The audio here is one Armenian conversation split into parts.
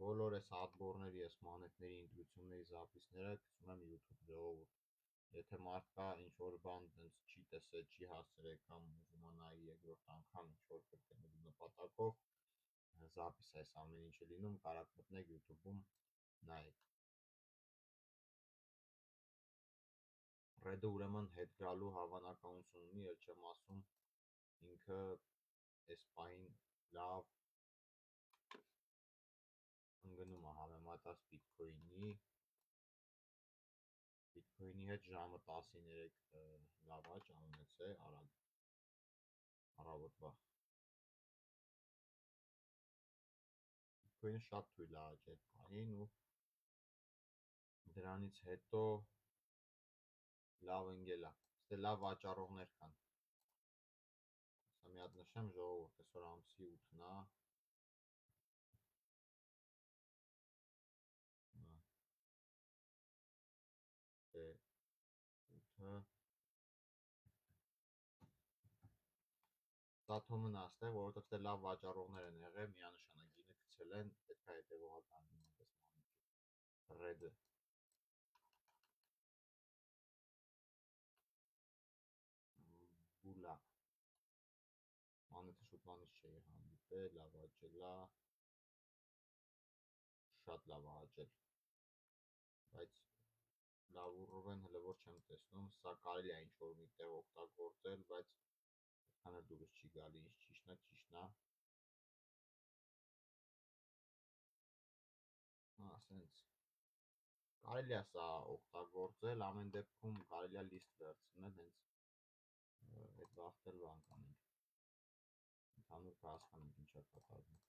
բոլոր այս ադբորների, այս մանեթների, ինտրուսիոնների զապիսները գցում եմ YouTube ժողովուրդ։ Եթե մարդ կա ինչ-որ բան տենց չի տեսել, չի հասցրել կամ ուզում է նայի երկրորդ անգամ ինչ-որ կրկնելու նպատակով, զապիս այս ամեն ինչը լինում, կարաք մտնեք YouTube-ում նայեք։ Red-ը ուրեմն հետ գալու հավանականություն ունի, էլ չեմ ասում ինքը այս պահին լավ ընկնում է համեմատած Bitcoin-ի հետ ժամը 13 լավ աճ ունեցել արագ առավոտվա։ Bitcoin-ը շատ թույլ է աճել պահին ու դրանից հետո լավ ընկել է, ստե լավ վաճառողներ կան։ Սա մի հատ նշեմ ժողովուրդ, այսօր ամսի 8-ն է, դե 8-ը Սաթոմն աստեղ, որովհետև ստե լավ վաճառողներ են եղել, միանշանակ գինը գցել են, պետք է հետևողական լինել այս մանեթի։ Red-ը բուլա մանեթը շուտմանից չէի հանդիպել, լավ աճել է, շատ լավ աճել, բայց լավ ուռով են, հələ որ չեմ տեսնում, սա կարելի է ինչ-որ միտեղ օգտագործել, բայց այդքան էլ դուրս չի գալի, ինչ ճիշտն է, սենց կարելի է սա օգտագործել, ամեն դեպքում կարելի է լիստ վերցնել, հենց այդ վաղտել բան կանենք, ընդհանուր հասկանանք ինչ է կատարվում։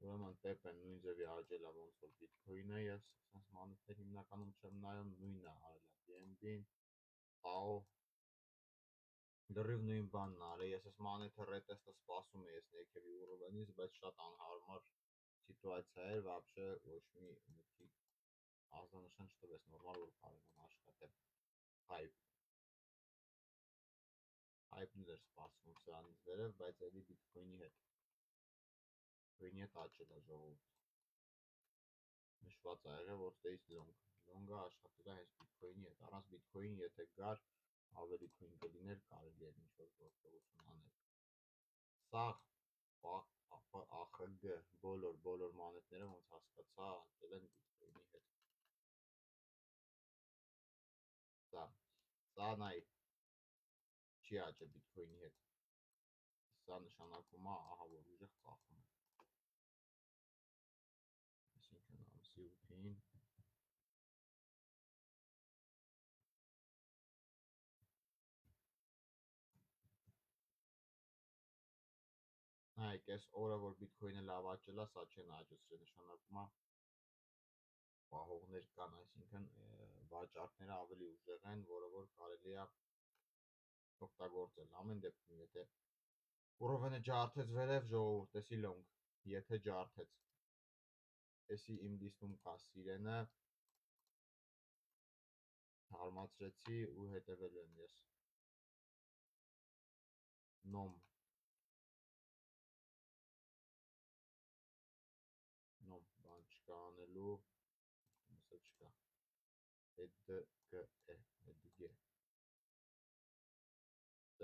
Ուրեմն Պեպեն նույն ձևի աճել է ոնց որ Bitcoin-ը, ես սենց մանեթներ հիմնականում չեմ նայում, նույնը արել է BNB-ն, PAO լրիվ նույն բանն արել, ես այս մանեթը ռետեստը սպասում էի այս ներքևի ուռովենից, բայց շատ անհարմար սիտուացիա էր, вообще ոչ մի մտքի ազդանշան չտվեց, նորմալ որ կարողանամ աշխատել, hype-ն էր սպասվում սրանից վերև, բայց էլի Bitcoin-ի հետ աճել է ժողովուրդ, նշված է եղել, որ ստեյս լոնգը աշխատել է հենց Bitcoin-ի հետ, առանց Bitcoin-ի եթե գար, ավելի թույն կլիներ, կարելի էր ինչ-որ գործողություն անել։ Սաղ AXG բոլոր մանեթները ոնց հասկացա աճել են Bitcoin-ի հետ։ Սա նայ չի աճել Bitcoin-ի հետ, սա նշանակում է ահա որ ուժեղ ծախում է, այսինքն ամսի 8-ին նայեք, այս օրը որ Bitcoin-ը լավ աճել է, սա չեն աճեցրել, նշանակում է պահողներ կան, այսինքն վաճառքները ավելի ուժեղ են, որը որ կարելի է օգտագործել, ամեն դեպքում, եթե ուռովենը ջարդեց վերև, ժողովուրդ, տեսի լոնգ, եթե ջարդեց, էսի իմ լիստում կա սիրենը, թարմացրեցի ու հետևելու եմ ես, նոմ բան չկա անելու, մսը չկա, EDG,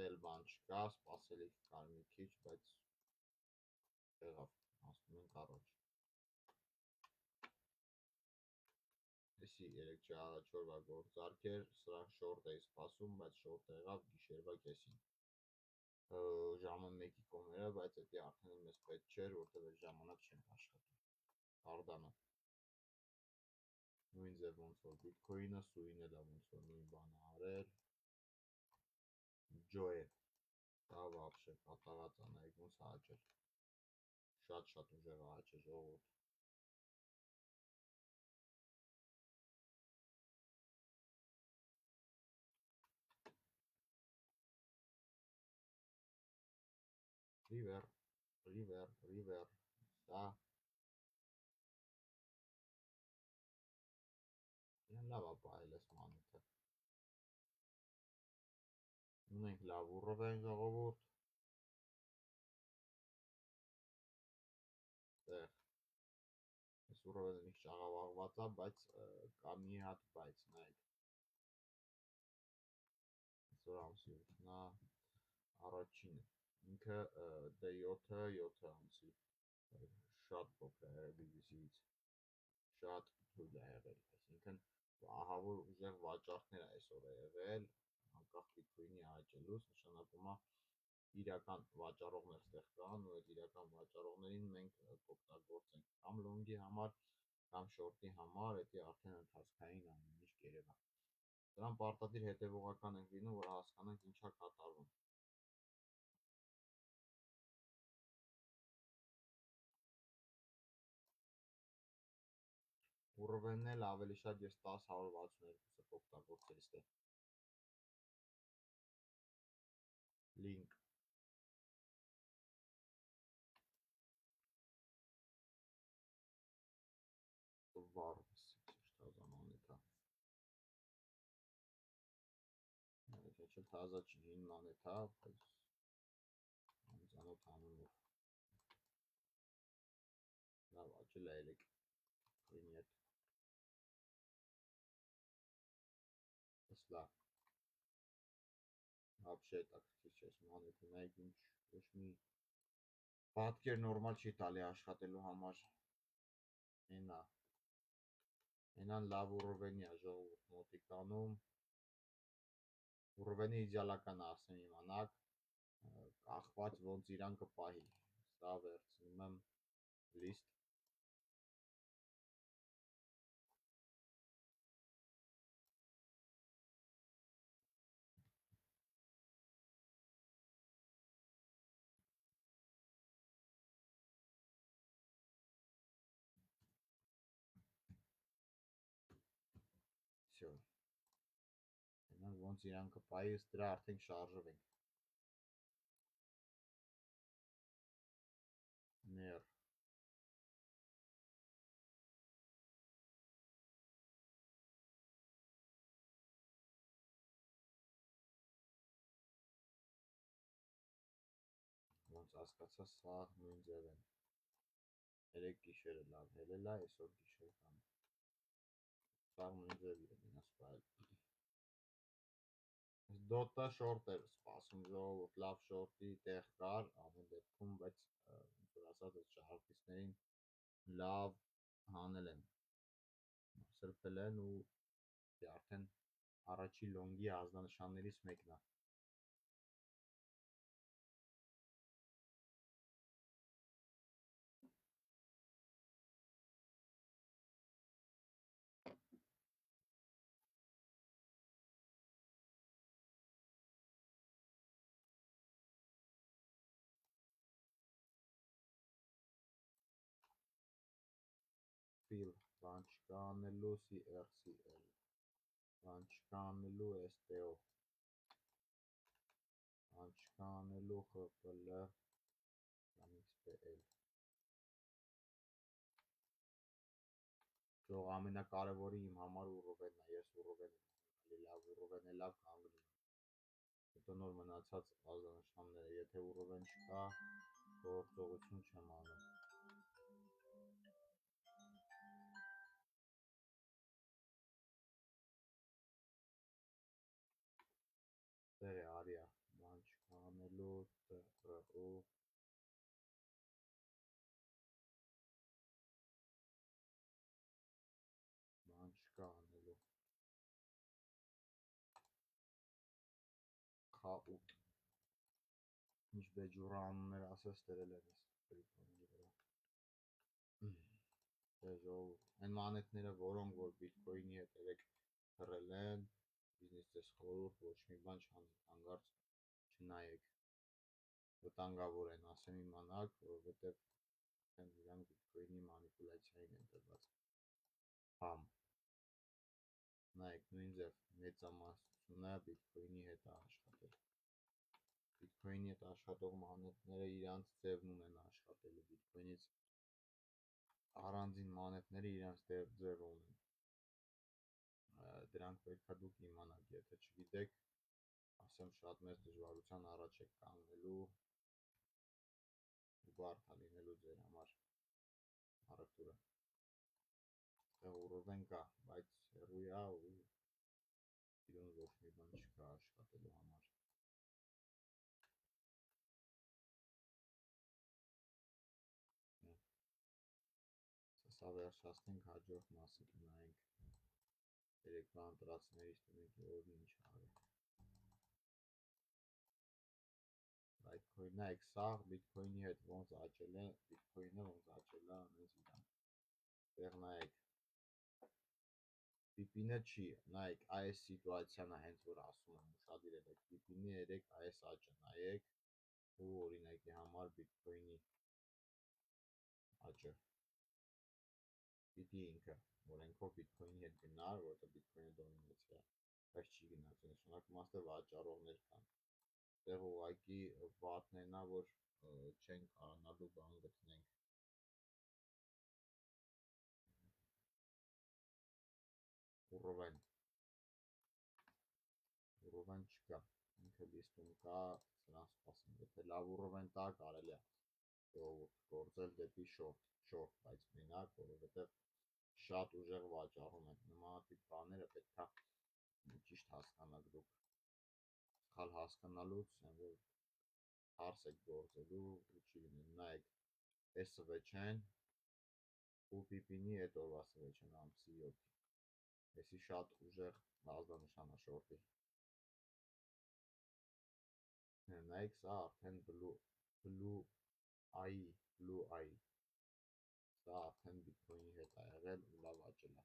էլ բան չկա, սպասելիք կար մի քիչ, բայց եղավ, ասում ենք առաջ։ Էսի 3 չա առաջ օրվա գործարք էր, սրանք շորտ էի սպասում, բայց շորտ եղավ գիշերվա կեսին։ Ժամը 1-ի կողմերը, բայց էդի արդեն մեզ պետք չէր, որտև այդ ժամանակ չենք աշխատում։ Cardano նույն ձև ոնց որ Bitcoin-ը, Sui-ն էլ ոնց որ նույն բանը արել, Joe դա вообще կատաղած է, նայեք ոնց է աճել, շատ ուժեղ է աճել ժողովուրդ։ River, սա լավ է պահել այս մանեթը, Ունենք լավ ուռովեն ժողովուրդ, տեղ այս ուռովենը մի քիչ աղավաղված է, բայց կա մի հատ բայց, նայեք, այսօր ամսի 8-նա առաջինը, ինքը D7 ամսի, շատ փոքր է BBC-ից, շատ թույլ է եղել, այսինքն ահավոր ուժեղ վաճառքներ այսօր է եղել, անկախ Bitcoin-ի աճելուց, նշանակում է իրական վաճառողներ ստեղ կան ու այդ իրական վաճառողներին մենք կօգտագործենք կամ լոնգի համար, կամ շորտի համար, դա արդեն ընթացքային ամեն ինչ կերևա։ Դրան պարտադիր հետևողական ենք լինում, որ հասկանանք ինչա կատարվում։ Ուռովենն էլ ավելի շատ ես 10-162-ը կօգտագործել ստեղ։ Link Vargas, թազա մանեթա։ Չէ, թազա չի, հին մանեթա, բայց անծանոթ անունով։ Լավ, աճել է ելեք քրինի հետ։ Լավ։ Вообще հետաքրքիր չէ, մանեթը նայեք ինչ ոչ մի պատկեր նորմալ չի տալի աշխատելու համար։ Այնան լավ ուռովենի է ժողովուրդ մոտիկանում։ Ուռովենի իդեալական ասեմ իմանաք, կախված ոնց իրան կպահի։ Սա վերցնում եմ լիստ։ Всё։ Այնան ոնց իրան կպահի, ըստ դրա արդեն շարժվենք։ Ներ ոնց հասկացա, սա նույն ձև են։ Երեք գիշերը լավ հելել է, այսօր գիշեր կամ սա նույն ձևի է մինաս պահել։ Դոտը շորտ էր սպասում ժողովուրդ, լավ շորտի տեղ կար ամեն դեպքում, բայց ոնց որ ասած այս շահարկիցներին լավ հանել են, սրբել են ու արդեն առաջի լոնգի ազդանշաններից մեկն է։ Fill, բան չկա անելու, CRCL, բան չկա անելու, STO, բան չկա անելու, XPL, XPL։ Ճող ամենակարևորը իմ համար ուռովենն է, ես ուռովեն եմ ունենալի, լավ ուռովեն է լավ կանգնում եմ։ Հետո նոր մնացած ազդանշանները, եթե ուռովեն չկա, գործողություն չեմ անում։ Տեղ է արիա, բան չկա անելու, TRO, բան չկա անելու, Խաուտ, ինչ բեջուրա անուններ ասես տրել են ես Bitcoin-ի վրա։ Դե ժողովուրդ, այն մանեթները, որոնք որ Bitcoin-ի հետ երեք հռել են, բիզնես ձեզ խորհուրդ, ոչ մի բան չանեք, հանկարծ չնայեք, վտանգավոր են, ասեմ իմանաք, որովհետև իրանք Bitcoin-ի մանիպուլյացիային են դրված։ Համ նայեք նույն ձև մեծամասնությունը Bitcoin-ի հետ է աշխատել։ Bitcoin-ի հետ աշխատող մանեթները իրանց ձևն ունեն աշխատելու, Bitcoin-ից առանձին մանեթները իրանց ձևը ունեն։ Դրանք պետք է դուք իմանաք, եթե չգիտեք, ասեմ շատ մեծ դժվարության առաջ եք կանգնելու ու բարդ է լինելու ձեր համար առևտուրը։ Այստեղ ուռովեն կա, բայց հեռու է ու իրեն ոչ մի բան չկա աշխատելու համար։ Սա վերջացնենք, հաջորդ մասը կնայենք երեկվա ընտրացներից տունենք ով ինչ արի։ Bitcoin-ը նայեք, սա Bitcoin-ի հետ ոնց աճել է, Bitcoin-ը ոնց աճել է անենց իրան։ Տեղ նայեք, Պիպինը չի, նայեք, այս սիտուացիան է հենց որ ասում եմ, ուշադիր եք, Պիպինի երեք այս աճը նայեք ու օրինակի համար Bitcoin-ի աճը։ Պիտի ինքը օրենքով Bitcoin-ի հետ գնար, որտեղ Bitcoin-ը դոմինացիա, բայց չի գնաց, նշանակում է վաճառողներ կան։ Տեղ ուղղակի վատն է, որ չեն կարողանալու բան գտնենք։ Ուռովեն չկա, ինքը լիստում կա, սրան սպասենք, եթե լավ ուռովեն տա, կարելի է գործել դեպի շորտ, բայց մենակ, որովհետև շատ ուժեղ վաճառում են, նմանատիպ բաները պետք է ճիշտ հասկանաք դուք, սխալ հասկանալուց որ հարս եք գործելու ու չի լինի, նայեք, այս սվեչեն ու Պիպինի այդ օրվա սվեչեն ամսի 7-ի, այսի շատ ուժեղ ազդանշան է շորտի, նայեք սա արդեն Blue Eye, սա արդեն Bitcoin-ի հետ է եղել ու լավ աճել է։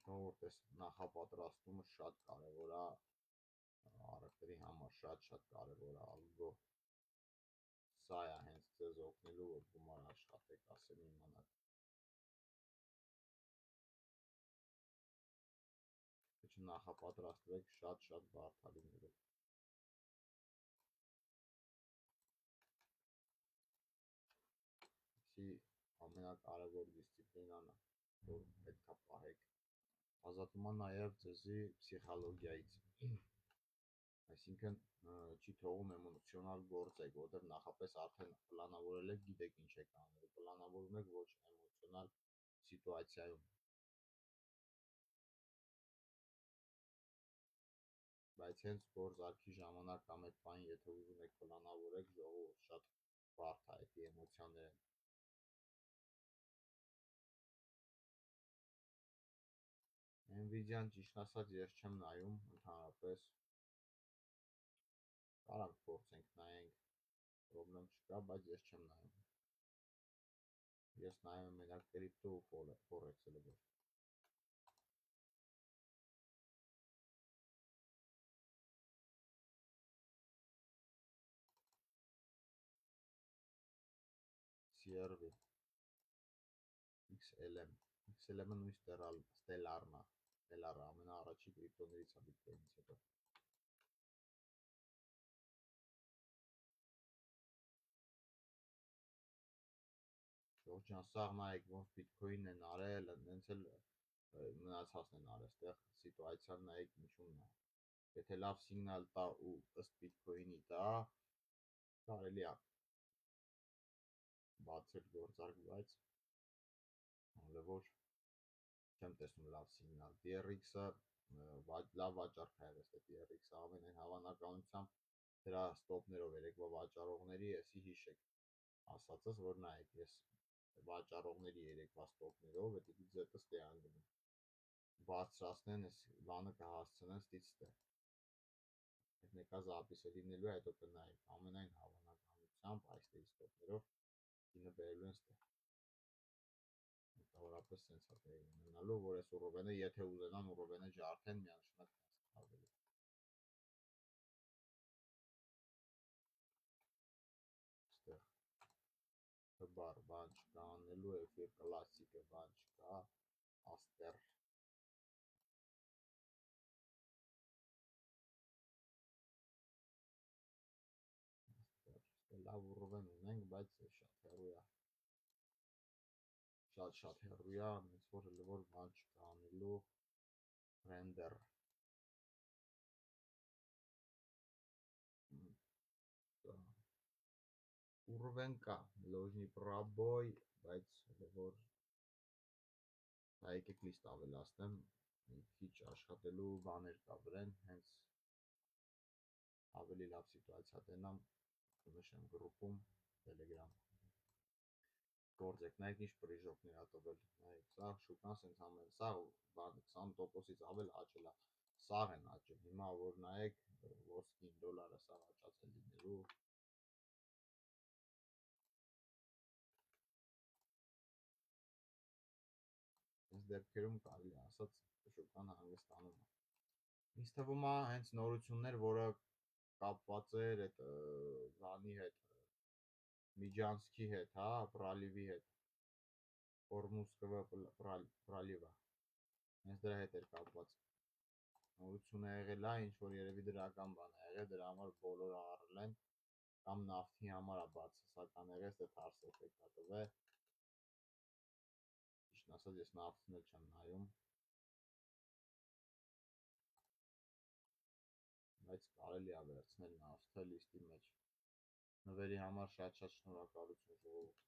Ժողովուրդ, այս նախապատրաստումը շատ կարևոր է առևտրի համար, շատ կարևոր է ալգո։ Սա է հենց ձեզ օգնելու, որ գումար աշխատեք, ասեմ իմանաք։ Չնախապատրաստվեք, շատ բարդ է լինելու։ Ամենակարևոր դիսցիպլինան է, որ պետք է պահեք, ազատում է նաև ձեզի պսիխոլոգիայից, այսինքն չի թողում էմոցիոնալ գործեք, որտեղ նախապես արդեն պլանավորել եք, գիտեք ինչ եք անելու, պլանավորում եք ոչ էմոցիոնալ սիտուացիայում, բայց հենց գործարքի ժամանակ կամ այդ բան, եթե ուզում եք պլանավորեք, ժողովուրդ շատ բարդ է այդ էմոցիաները։ Nvidia-ն ճիշտ ասած ես չեմ նայում ընդհանրապես, կարանք փորձենք նայենք, պրոբլեմ չկա, բայց ես չեմ նայում, ես նայում եմ մենակ կրիպտո ու ֆորեքսը լվոր։ CRV, XLM-ը նույն Stellar-ն է, Stellar-ը ամենաառաջի կրիպտոներից է Bitcoin-ից հետո։ Ժողջան, սաղ նայեք, ոնց Bitcoin են արել, նենց էլ մնացածն են արել, ստեղ սիտուացիան նայեք ինչումն է, եթե լավ սիգնալ տա ու ըստ Bitcoin-ի տա, կարելի է բացել գործարք, բայց որ չեմ տեսնում լավ սիգնալ, TRX-ը լավ վաճառք է եղել, TRX-ը ամենայն հավանականությամբ դրա ստոպներով երեկվա վաճառողների, եսի հիշեք, ասածս, որ նայեք, ես վաճառողների երեկվա ստոպներով, հետիքի ձետը ստեան գնում, բարձրացնեն, ես բանը կհասցնեն ստից ստեղ, այդ նեկա զապիսը լինելու է, հետո կնայեք, ամենայն հավանականությամբ այստեղի ստոպներով կինը բերելու են ստեղ, մտավորապես սենց է տեղի ունենալու, որ ես ուռովենը, եթե ուզենան ուռովենը ջարդեն, միանշանակ կասկավելու։ Ստեղ հբար բան չկա անելու, էվիր կլասիկը բան չկա, աստեր։ Լավ ուռովեն ունենք, բայց շատ հեռու է, շատ հեռու է, նենց որ բան չկա անելու, դեռ ուռվեն կա լոժնի պրաբոյ, բայց որ դա եկեք լիստ ավելացնեմ, մի քիչ աշխատելու բաներ կա վրան, հենց ավելի լավ սիտուացիա տենամ, նշեմ գրուպում, Telegram գործեք, նայեք ինչ պրիժոկներ ա տվել, նայեք, սա շուկան սենց ամեն, սա բան 20%-ից ավել աճել ա, սաղ են աճել, հիմա որ նայեք, ոսկին դոլարը սաղ աճացել լինելու, հենց դեպքերում կարելի ասած շուկան հանգստանում է, ինձ թվում է հենց նորություններ, որը կապված էր այդ բանի հետ, Միջանցքի հետ, հա, Praliv-ի հետ, Hormuzskaya Praliv-ը, հենց դրա հետ էր կապված, նորություն է եղել է, ինչ-որ երևի դրական բան է եղել, դրա համար բոլորը առել են, կամ նավթի համար է բացասական եղել, ստե թարս էֆեկտ ա տվել, ճիշտն ասած ես նավթն էլ չեմ նայում, բայց կարելի է վերցնել նավթը լիստի մեջ, նվերի համար շատ-շատ շնորհակալություն ժողովուրդ,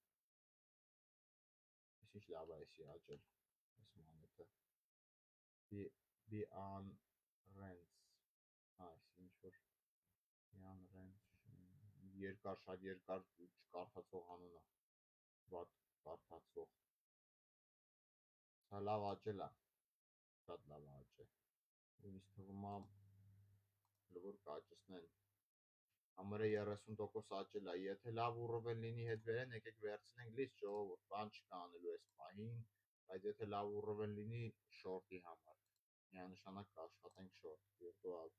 ես ինչ լավ է եսի աճել, ես մանեթը, Bian Rents, այս ինչ-որ, Bian Rents, երկար, շատ երկար չկարդացող անունը, վատ կարդացող, սա լավ աճել է, շատ լավ աճել, ինձ թվում է, որ կաճեցնեն, համարը 30% աճել է, եթե լավ ուռվել լինի հետ վերեն, եկեք վերցնենք լիստ ժողովուրդ, բան չկա անելու այս պահին, բայց եթե լավ ուռվել լինի շորտի համար, միանշանակ կաշխատենք շորտ, վիրտուալ,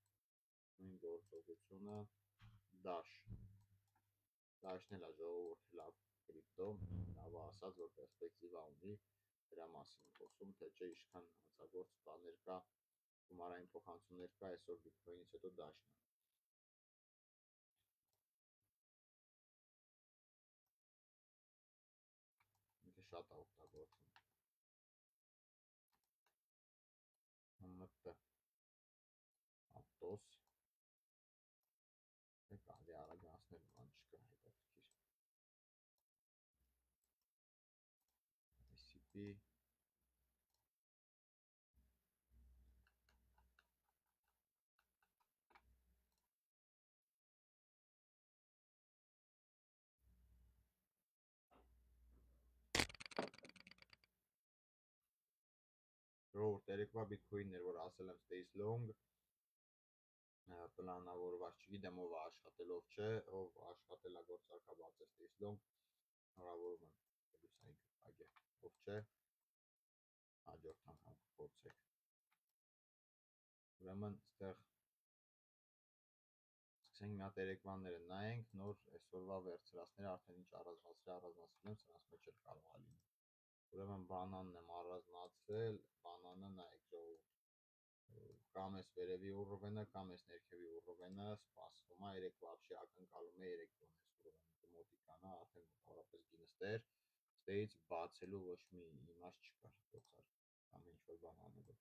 նույն գործողությունը, Dash-ն էլ է ժողովուրդ լավ կրիպտո, լավ ասած, որ պերսպեկտիվա ունի, դրա մասին խոսում, թե չէ իշքան հանցագործ բաներ կա, գումարային փոխանցումներ կա, այսօր Bitcoin-ից հետո Dash-ն է, ինքը շատ է օգտագործում, MT, Aptos, կարելի արագացնել, բան չկա հետաքրքիր, SCP, ժողովուրդ երեկվա Bitcoin-ն էր, որ ասել եմ stays long, պլանավորված, չգիտեմ ով է աշխատել, ով չէ, ով աշխատել է գործարքաբաց է stays long, հնարավորում եմ, լուսային կպագե, ով չէ, հաջորդ անգամ կփորձեք, ուրեմն ստեղ սկսենք մի հատ երեկվաները նայենք, նոր այսօրվա վերցրածները արդեն ինչ առանձնացրել եմ, սրանց մեջ էլ կարող է լինի, ուրեմն բանանն եմ առանձնացրել, բանանը նայեք ժողովուրդ, կամ ես վերևի ուռվենը, կամ ես ներքևի ուռվենը, սպասվում է, երեք վաբշի ակնկալում է 3 տոն ես ուռվենը, մոտիկանա, արդեն մոտավորապես գինստեր, ստեից բացելու ոչ մի իմաստ չկար գործար, կամ ինչ-որ բան անելով,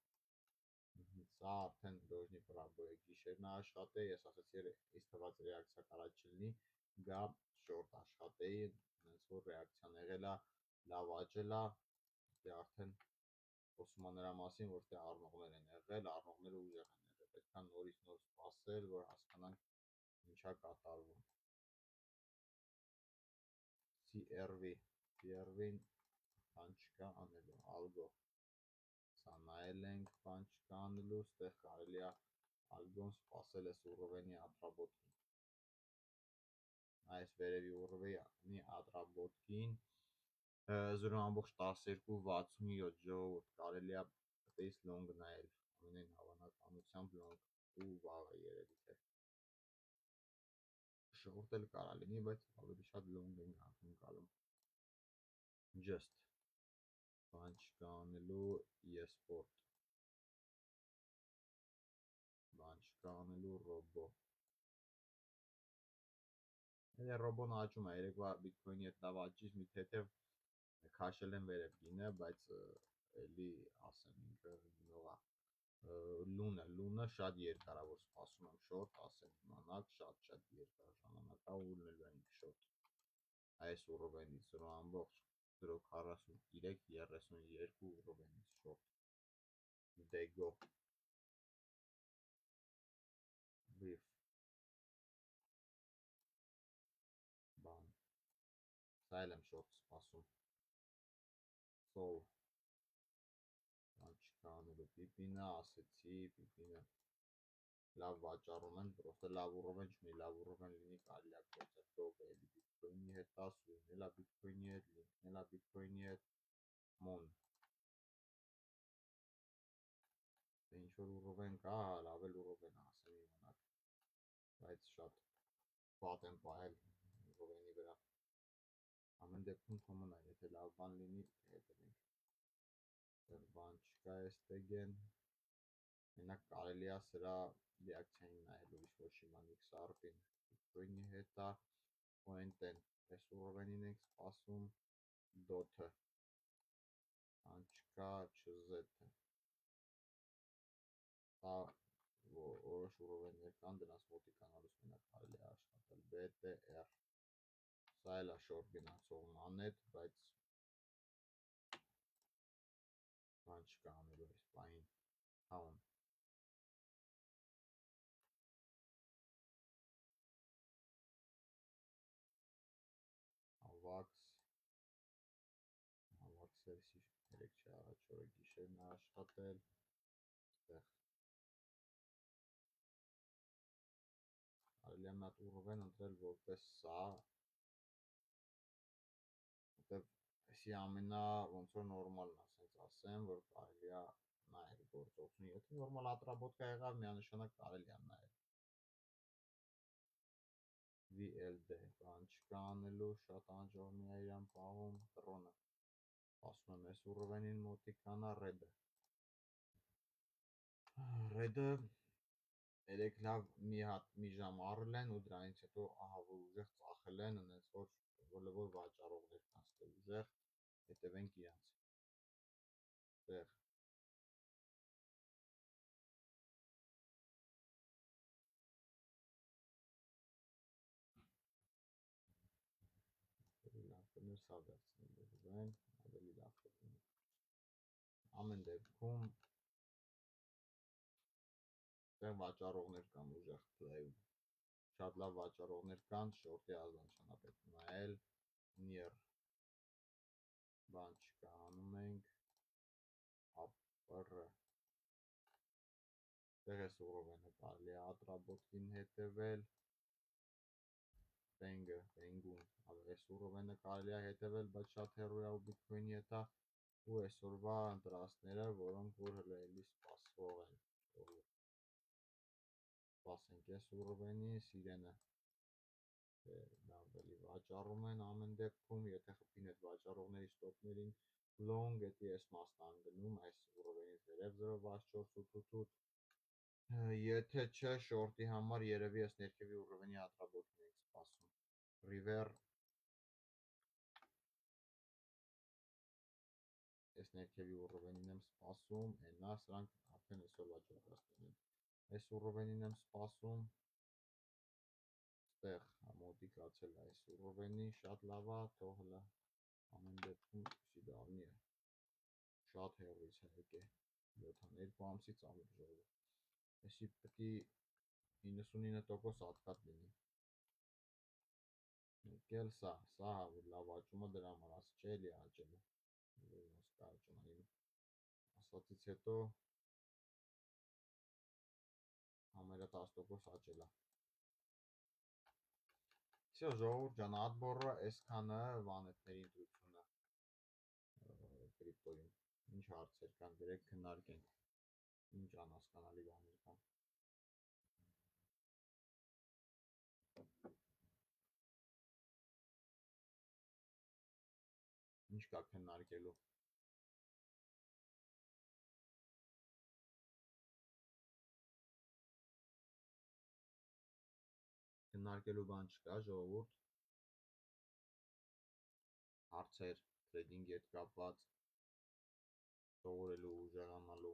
սա արդեն լոժնի պրաբոյ է, գիշերն աշխատե, ես ասացի իս թված ռեակցիա կարած չլինի, գա շորտ աշխատեի, նենց որ ռեակցիան եղել է, լավ աճել է, դե արդեն խոսում է նրա մասին, որ դե առնողներ են եղել, առնողները ուժեղ են եղել, պետք է նորից նոր սպասել, որ հասկանանք ինչա կատարվում, CRV-ին բան չկա անելու, ալգո, սա նայել ենք, բան չկա անելու, ստեղ կարելի է ալգոն սպասել ես ուռվենի ատրաբոտքին, այս վերևի ուռվենի ատրաբոտքին, 0.1267 ժողովուրդ կարելի է stays long նայել, ամենայն հավանականությամբ long ու վաղը երևի թե, շորտ էլ կարա լինի, բայց ավելի շատ long ենք ակնկալում, just, բան չկա անելու, esport, բան չկա անելու, robo, ռոբոն աճում է, երեկվա Bitcoin-ի հետ լավ աճից մի թեթև քաշել են վերև գինը, բայց էլի ասեմ ինքը գնող է, լունը շատ երկար է, որ սպասում եմ շորտ, ասեմ իմանաք, շատ երկար ժամանակ է ու լնելու ենք շորտ այս ուռովենից 0.043-32 ուռովենից շորտ դե գո brief բան սա էլ եմ շորտ սպասում so բան չկա անելու պիպինը ասեցի պիպինը լավ վաճառում են, պրոստը լավ ուռովեն չունի, լավ ուռովեն լինի կարելի է գործել դոպ էլի բիտքոյնի հետ, սույնն էլա բիտքոյնի հետ, լինքն էլա բիտքոյնի հետ, մոն ինչ-որ ուռովեն կա, լավ էլ ուռովեն ասեմ իմանաք, բայց շատ պատ եմ պահել ուռովենի վրա, ամեն դեպքում թոմնա, եթե լավ բան լինի, հետևենք, դեռ բան չկա էստեգ են, մենակ կարելի է սրա լիակցիային նայելու ինչ-որ շիման XRP-ն բիտքոյնի հետ է, պոինտեն, այս ուռովենին ենք սպասում, դոթը, բան չկա, չզետը, սա որոշ ուռովեններ կան, դրանց մոտիկանալուց մենակ կարելի է աշխատել, BTR, սա էլ է շորտ գնացող մանետ, բայց բան չկա անելու այս պահին, թաուն, հավաքսել երեկ չի առաջ օրը գիշերն է աշխատել, ստեղ կարելի է մի հատ ուռովեն ընտրել որպես սա, որտև այսի ամենա ոնց որ նորմալն ասենց ասեմ, որ կարելի է նայել գործողություն, եթե նորմալ ատրաբոտկա եղավ, միանշանակ կարելի է նայել, VLD, բան չկա անելու, շատ անջորնի է իրան պահում, տրոնը, ասում եմ այս ուռովենին մոտիկանա, Redը երեք լավ մի ժամ առել են ու դրանից հետո ահա որ ուժեղ ծախել են, ընենց որ որ վաճառողներ կան ստեղ ուժեղ, հետևենք իրանց, ստեղ լավ կներ սա վերցնել ուժվեն, ավելի լավ կլինի, ամեն դեպքում ստեղ վաճառողներ կան ուժեղ play-ում, շատ լավ վաճառողներ կան, շորտի ազդանշանա պետք նայել, near, բան չկա անում ենք, upper, ստեղ ես ուռովենը կարելի է ատրաբոտքին հետևել, պենգուն, այս ուռովենը կարելի է հետևել, բայց շատ հեռու է ու բիտքոյնի հետ է, ու այսօրվա ընտրածները, որոնք որ հլը սպասվող են, սպասենք ես ուռովենի, սիրենը, լավ էլի վաճառում են ամեն դեպքում, եթե խփին հետ վաճառողների ստոպներին լոնգ, էդի ես մասն անգնում, այս ուռովենից վերև 0.6488, եթե չէ շորտի համար երևի ես ներքևի ուռովենի ատրաբոտքին ենք սպասում, River, ես ներքևի ուռովենին եմ սպասում, ենա սրանք արդեն այսօր վաճառվածներ են, այս ուռովենին եմ սպասում, ստեղ մոտիկացել այս ուռովենի, շատ լավ է, թող հլը ամեն դեպքում սի դարնի է, շատ հեռուից է եկե, 2 ամսից ամուր ժողով, այսի պտի 99% ատկատ լինի, եկել սա, որ լավ աճում է դրա համար, ասի չէ էլի աճելու, ասացից հետո համարյա 10% աճել է, Всё, ժողովուրդ ջան, ադբորը այսքանը վանետների ընտրությունը կրիպտոյում, ինչ հարցեր կան, գրեք քննարկենք, ինչ անհասկանալի բաներ կան, ինչ կա քննարկելու, քննարկելու բան չկա ժողովուրդ, հարցեր, թրեյդինգի հետ կապված, սովորելու, ուժեղանալու,